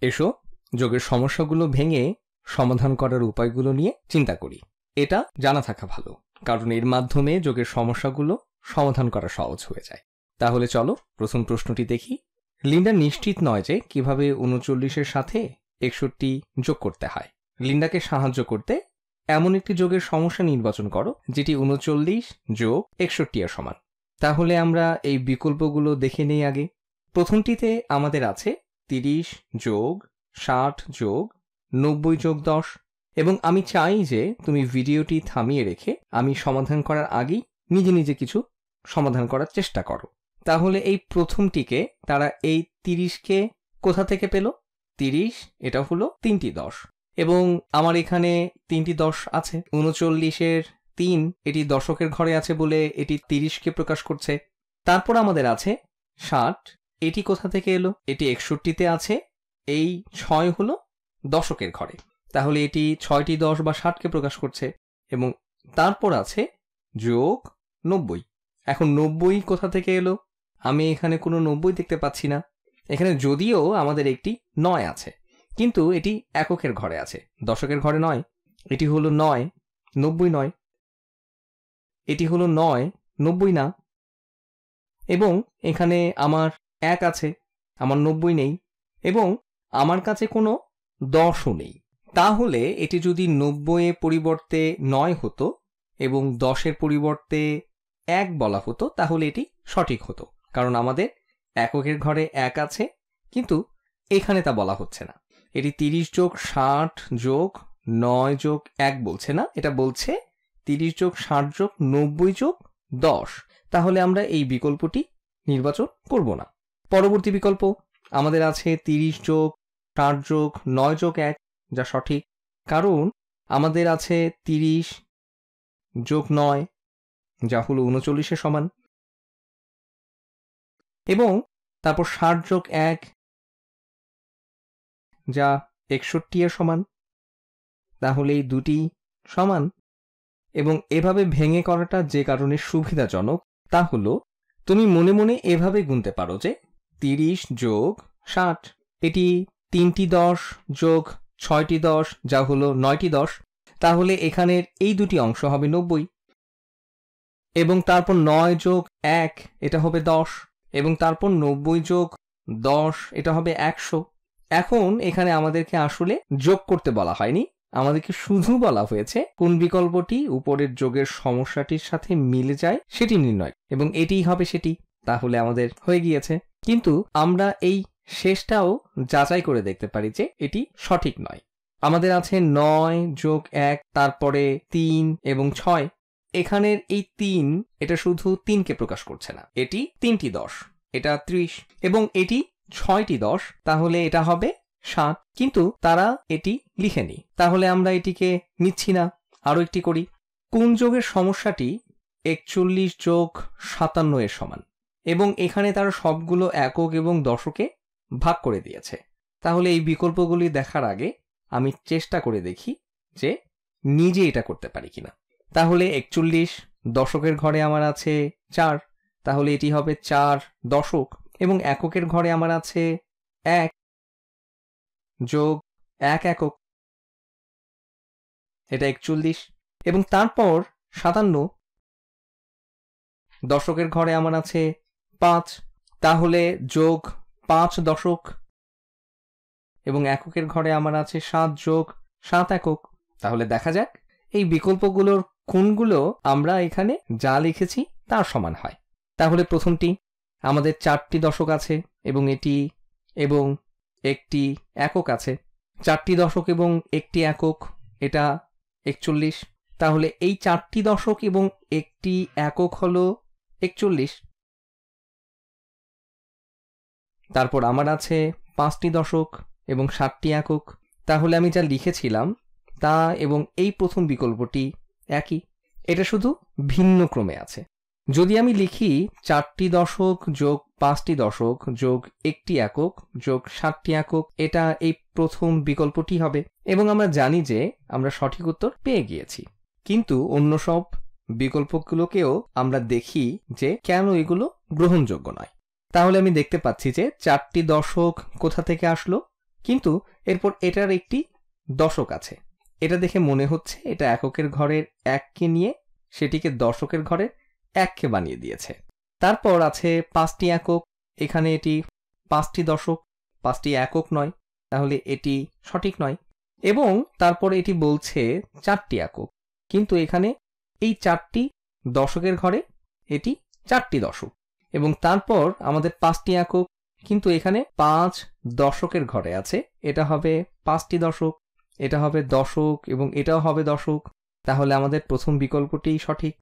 এসো যোগের সমস্যাগুলো ভেঙে সমাধান করার উপায়গুলো নিয়ে চিন্তা করি। এটা জানা থাকা ভালো, কারণ এর মাধ্যমে যোগের সমস্যাগুলো সমাধান করা সহজ হয়ে যায়। তাহলে চলো প্রথম প্রশ্নটি দেখি। লিন্ডা নিশ্চিত নয় যে কিভাবে 39-এর সাথে 61 যোগ করতে হয়। লিন্ডাকে সাহায্য করতে এমন একটি যোগের সমস্যা নির্বাচন করো যেটি 39 যোগ 61 এর সমান। তাহলে আমরা এই বিকল্পগুলো দেখে নেই আগে। প্রথমটিতে আমাদের আছে 30 যোগ 60 যোগ 90 যোগ 10, এবং আমি চাই যে তুমি ভিডিওটি থামিয়ে রেখে আমি সমাধান করার আগেই নিজে নিজে কিছু সমাধান করার চেষ্টা করো। তাহলে এই প্রথমটিকে তারা এই 30কে কোথা থেকে পেল? 30 এটা হলো 3টি 10, এবং আমার এখানে 3টি 10 আছে। 39-এর 3 এটি দশকের ঘরে আছে বলে এটি 30কে প্রকাশ করছে। তারপর আমাদের আছে 60, এটি কোথা থেকে এলো? এটি 61তে আছে, এই 6 হলো দশকের ঘরে, তাহলে এটি 6টি 10 বা 60কে প্রকাশ করছে। এবং তারপর আছে যোগ 90। এখন 90 কোথা থেকে এলো? আমি এখানে কোনো 90 দেখতে পাচ্ছি না। এখানে যদিও আমাদের একটি 9 আছে, কিন্তু এটি এককের ঘরে আছে, দশকের ঘরে নয়। এটি হলো 9, 90 নয়। এটি হলো 9, 90 না। এবং এখানে আমার 1 আছে, আমার 90 নেই, এবং আমার কাছে কোনো 10ও নেই। তাহলে এটি যদি 90-এর পরিবর্তে 9 হতো এবং 10-এর পরিবর্তে 1 বলা হতো তাহলে এটি সঠিক হতো, কারণ আমাদের এককের ঘরে 1 আছে, কিন্তু এখানে তা বলা হচ্ছে না। এটি 30 যোগ 60 যোগ 9 যোগ 1 বলছে না, এটা বলছে 30 যোগ 60 যোগ 90 যোগ 10। তাহলে আমরা এই বিকল্পটি নির্বাচন করব না। পরবর্তী বিকল্প আমাদের আছে 30 যোগ 60 যোগ 9 যোগ 1, যা সঠিক, কারণ আমাদের আছে 30 যোগ 9 যা হলো 39-এর সমান, এবং তারপর 60 যোগ 1 যা 61-এর সমান। তাহলে এই দুটি সমান। এবং এভাবে ভেঙে করাটা যে কারণে সুবিধাজনক তা হলো তুমি মনে মনে এভাবে গুনতে পারো যে 30 যোগ 60 এটি 3টি 10 যোগ 6টি 10 যা হলো 9টি 10, তাহলে এখানের এই দুটি অংশ হবে 90, এবং তারপর 9 যোগ 1 এটা হবে 10, এবং তারপর 90 যোগ 10 এটা হবে 100। এখন এখানে আমাদেরকে আসলে যোগ করতে বলা হয়নি, আমাদেরকে শুধু বলা হয়েছে কোন বিকল্পটি উপরের যোগের সমস্যাটির সাথে মিলে যায় সেটি নির্ণয়, এবং এটিই হবে সেটি। তাহলে আমাদের হয়ে গিয়েছে, কিন্তু আমরা এই শেষটাও যাচাই করে দেখতে পারি যে এটি সঠিক নয়। আমাদের আছে 9 যোগ 1, তারপরে 3 এবং 6। এখানের এই 3 এটা শুধু 3কে প্রকাশ করছে না, এটি 3টি 10, এটা 30, এবং এটি 6টি 10, তাহলে এটা হবে 7, কিন্তু তারা এটি লিখেনি, তাহলে আমরা এটিকে নিচ্ছি না। আরো একটি করি। কোন যোগের সমস্যাটি 41 যোগ 57 এর সমান, এবং এখানে তারা সবগুলো একক এবং দশকে ভাগ করে দিয়েছে। তাহলে এই বিকল্পগুলি দেখার আগে আমি চেষ্টা করে দেখি যে নিজে এটা করতে পারি কিনা। তাহলে 41 দশকের ঘরে আমার আছে 4, তাহলে এটি হবে 4 দশক, এবং এককের ঘরে আমার আছে 1 যোগ 1 একক, এটা 41, এবং তারপর 57 দশকের ঘরে আমার আছে 5, তাহলে যোগ 5 দশক, এবং এককের ঘরে আমার আছে 7 যোগ 7 একক। তাহলে দেখা যাক এই বিকল্পগুলোর কোনগুলো আমরা এখানে যা লিখেছি তার সমান হয়। তাহলে প্রথমটি আমাদের 4টি দশক আছে এবং এটি এবং একটি একক আছে, 4টি দশক এবং একটি একক, এটা 41। তাহলে এই 4টি দশক এবং একটি একক হলো 41। তারপর আমার আছে 5টি দশক এবং 7টি একক, তাহলে আমি যা লিখেছিলাম তা এবং এই প্রথম বিকল্পটি একই, এটা শুধু ভিন্ন ক্রমে আছে। যদি আমি লিখি 4টি দশক যোগ 5টি দশক যোগ একটি একক যোগ 7টি একক, এটা এই প্রথম বিকল্পটি হবে, এবং আমরা জানি যে আমরা সঠিক উত্তর পেয়ে গিয়েছি। কিন্তু অন্য সব বিকল্পগুলোকেও আমরা দেখি যে কেন এগুলো গ্রহণযোগ্য নয়। তাহলে আমি দেখতে পাচ্ছি যে 4টি দশক কোথা থেকে আসলো? কিন্তু এরপর এটার একটি দশক আছে। এটা দেখে মনে হচ্ছে এটা এককের ঘরের এককে নিয়ে সেটিকে দশকের ঘরের এককে বানিয়ে দিয়েছে। তারপর আছে 5টি একক, এখানে এটি 5টি দশক, 5টি একক নয়, তাহলে এটি সঠিক নয়। এবং তারপরে এটি বলছে 4টি একক, কিন্তু এখানে এই 4টি দশকের ঘরে এটি 4টি দশক। এবং তারপর আমাদের 5টি একক, কিন্তু এখানে 5 দশকের ঘরে আছে, এটা হবে 5টি দশক, এটা হবে দশক এবং এটাও হবে দশক। তাহলে আমাদের প্রথম বিকল্পটি সঠিক।